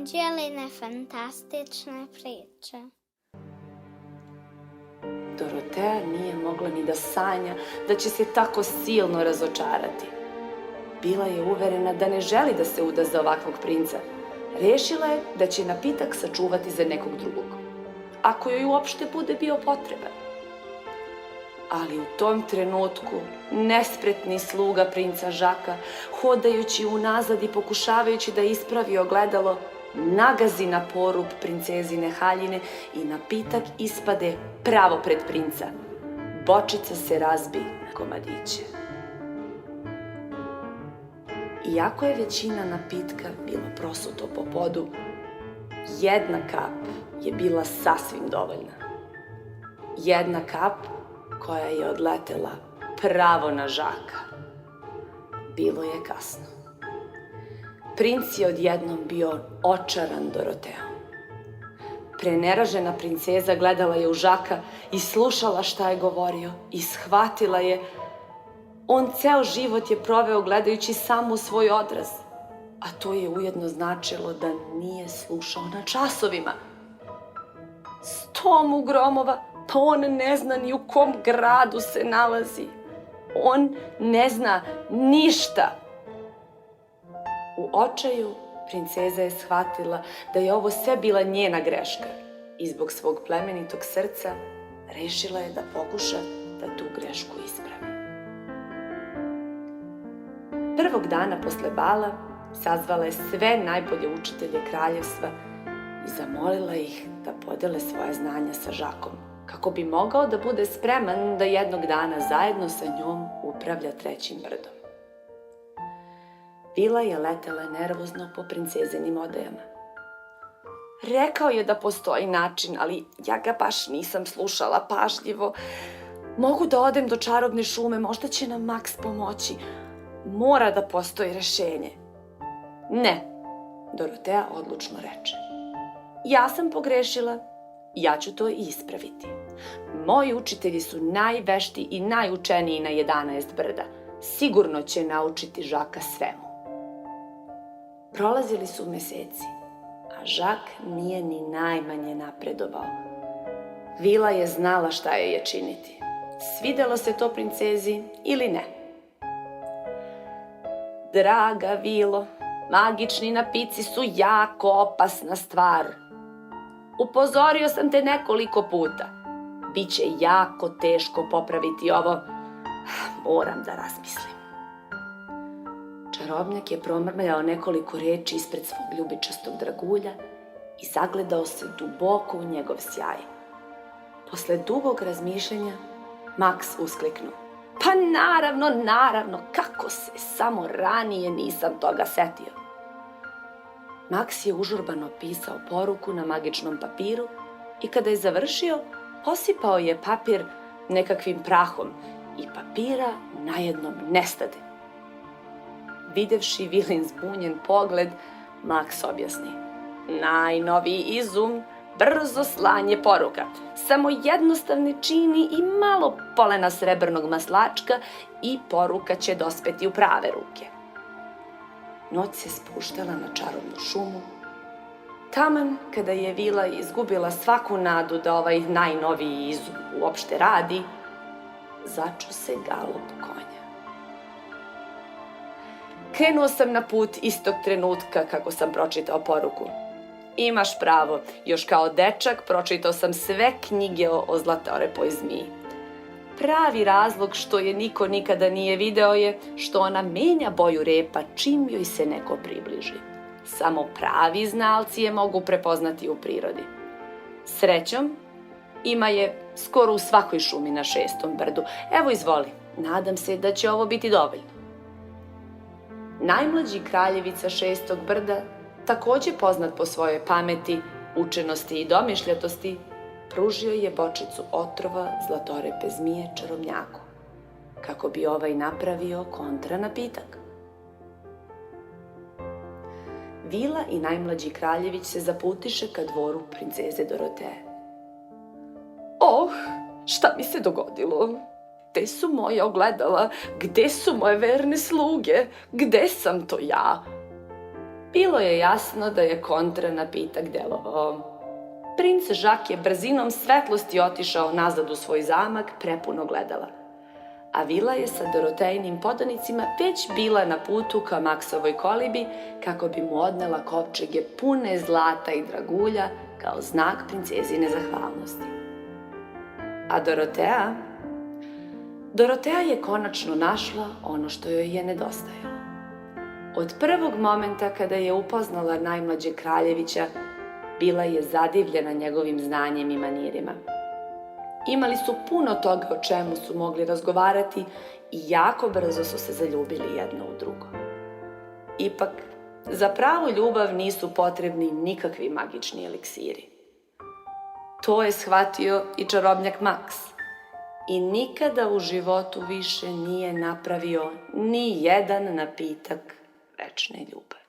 Anđeline fantastične priče. Dorotea nije mogla ni da sanja da će se tako silno razočarati. Bila je uverena da ne želi da se uda za ovakvog princa. Rešila je da će napitak sačuvati za nekog drugog, ako joj uopšte bude bio potreban. Ali u tom trenutku nespretni sluga princa Žaka, hodajući unazad i pokušavajući da ispravi ogledalo, nagazi na porub princezine haljine i napitak ispade pravo pred princa. Bočica se razbi na komadiće. Iako je većina napitka bila prosuto po podu, jedna kap je bila sasvim dovoljna. Jedna kap koja je odletela pravo na Žaka. Bilo je kasno. Princ je odjednom bio očaran Doroteom. Preneražena princeza gledala je u Žaka i slušala šta je govorio i shvatila je. On ceo život je proveo gledajući samo svoj odraz, a to je ujedno značilo da nije slušao na časovima. 100 mu gromova, pa on ne zna ni u kom gradu se nalazi. On ne zna ništa. U očaju princeza je shvatila da je ovo sve bila njena greška i zbog svog plemenitog srca rešila je da pokuša da tu grešku ispravi. Prvog dana posle bala sazvala je sve najbolje učitelje kraljevstva i zamolila ih da podele svoje znanja sa Žakom, kako bi mogao da bude spreman da jednog dana zajedno sa njom upravlja trećim brdom. Vila je letela nervozno po princezinim odajama. Rekao je da postoji način, ali ja ga baš nisam slušala pažljivo. Mogu da odem do čarobne šume, možda će nam Maks pomoći. Mora da postoji rešenje. Ne, Dorotea odlučno reče. Ja sam pogrešila, ja ću to ispraviti. Moji učitelji su najvešti i najučeniji na 11 brda. Sigurno će naučiti Žaka svemu. Prolazili su meseci, a Žak nije ni najmanje napredovao. Vila je znala šta joj je činiti. Svidelo se to princezi ili ne. Draga Vilo, magični napici su jako opasna stvar. Upozorio sam te nekoliko puta. Biće jako teško popraviti ovo. Moram da razmislim. Čarobnjak je promrmljao nekoliko reči ispred svog ljubičastog dragulja i zagledao se duboko u njegov sjaj. Posle dugog razmišljanja, Maks uskliknuo. Pa naravno, kako se samo ranije nisam toga setio. Maks je užurbano pisao poruku na magičnom papiru i kada je završio, posipao je papir nekakvim prahom i papira najednom nestade. Videvši Vilin zbunjen pogled, Maks objasni. Najnoviji izum, brzo slanje poruka. Samo jednostavne čini i malo polena srebrnog maslačka i poruka će dospeti u prave ruke. Noć se spuštala na čarobnu šumu. Taman kada je Vila izgubila svaku nadu da ovaj najnoviji izum uopšte radi, začu se galop konja. Krenuo sam na put istog trenutka kako sam pročitao poruku. Imaš pravo, još kao dečak pročitao sam sve knjige o zlatorepoj zmiji. Pravi razlog što je niko nikada nije video je što ona menja boju repa čim joj se neko približi. Samo pravi znalci je mogu prepoznati u prirodi. Srećom, ima je skoro u svakoj šumi na 6. brdu. Evo izvoli, nadam se da će ovo biti dovoljno. Najmlađi kraljevica 6. brda, takođe poznat po svojoj pameti, učenosti i domišljatosti, pružio je bočicu otrova zlatorepe zmije čarobnjaku, kako bi ovaj napravio kontra napitak. Vila i najmlađi kraljević se zaputiše ka dvoru princeze Dorotee. Oh, šta mi se dogodilo? Gde su moja ogledala? Gde su moje verne sluge? Gde sam to ja? bilo je jasno da je kontra napitak delovao. Princ Žak je brzinom svetlosti otišao nazad u svoj zamak prepun ogledala, a Vila je sa Dorotejinim podanicima već bila na putu ka Maksovoj kolibi kako bi mu odnela kovčege pune zlata i dragulja kao znak princezine zahvalnosti. A Dorotea je konačno našla ono što joj je nedostajalo. Od prvog momenta kada je upoznala najmlađeg kraljevića, bila je zadivljena njegovim znanjem i manirima. Imali su puno toga o čemu su mogli razgovarati i jako brzo su se zaljubili jedno u drugo. Ipak, za pravu ljubav nisu potrebni nikakvi magični eliksiri. To je shvatio i čarobnjak Maks i nikada u životu više nije napravio ni jedan napitak večne ljubavi.